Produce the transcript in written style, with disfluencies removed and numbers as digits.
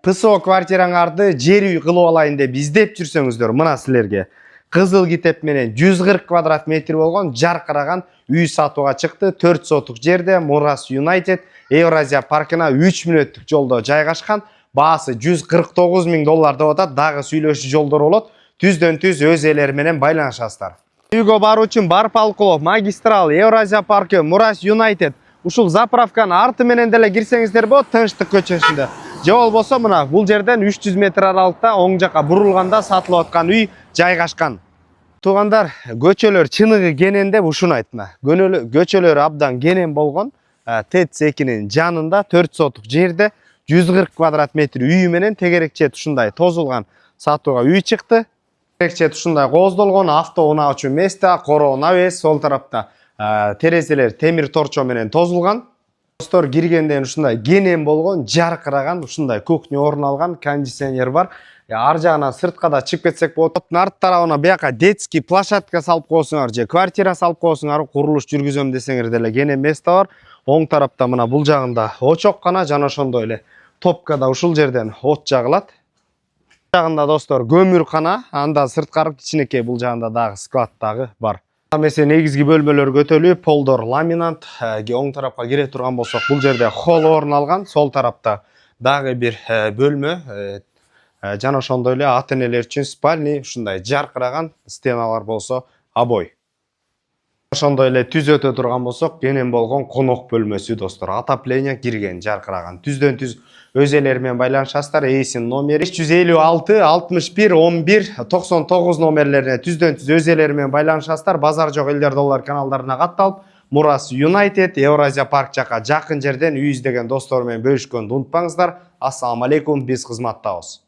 ПСО квартираңарды жер үй кылып алайын деп издеп жүрсөңүздөр, мына силерге кызыл китеп менен 140 квадрат метр болгон жаркыраган үй сатууга чыкты. 4 сотук жерде Мурас Юнайтед Евразия паркына 3 мүнөттүк жолдо жайгашкан. Баасы $149.000 деп атат. Дагы сүйлөшүү жолдору болот. Түздөн түз өз ээлери менен байланышасыздар. Үйгө баруу үчүн Барпалкулов магистрал Евразия паркы Мурас Юнайтед ушул заправканын арты менен деле кирсеңиздер болот, Тынчтык көчөсүндө. Же болбосо мына бул жерден 300 метр аралыкта оң жакка бурулганда сатылып аткан үй жайгашкан. Туугандар, көчөлөр чыныгы кенен деп ушуну айтма. Көчөлөр абдан кенен болгон. ТЭЦ-2нин жанында 4 сотук жерде 140 квадрат метр үй менен тегерекче ушундай тозулган сатууга үй чыкты. Тегерекче ушундай кооздолгон, авто унаа үчүн месте, короо навес, сол тарапта терезелер темир торчо менен тозулган. Достор, киргенден ушундай кенен болгон, жаркыраган, ушундай кухня орун алган, кондиционер бар. Ар жагынан сыртка да чыгып кетсек болот. Арт тарабына бияка детский площадка салып коесуңар же квартира салып коесуңар, курулуш жүргүзөм десеңер деле кенен месте бар. Оң тарапта мына бул жагында очоккана жана ошондой эле топкада ушул жерден от жагылат. Жагында достор көмүркана, анда сырткары кичинекей, бул жагында дагы склад дагы бар. Месе негизги бөлмөлөр көтөлүү, полдор ламинат. Оң тарапка кире турган болсок, бул жерде холл орун алган. Сол тарапта дагы бир бөлмө, жана ошондой эле ата энелер үчүн спальни, ушундай жаркыраган, стеналар болсо обой. Ошондой эле түз өтө турган болсок, кенен болгон конок бөлмөсү достор. Отопление кирген, жаркыраган. Түздөн түз өз ээлери менен байланышасыздар. Эйсин номери 556 61 11 99 номерлерине түздөн түз өз ээлери менен байланышасыздар. Базар жок элдер доллар каналдарына катталып, Мурас Юнайтед Евразия парк жака жакын жерден үй издеген достор менен бөлүшкөндү унутпаңыздар. Ассаламу алейкум, биз кызматтабыз.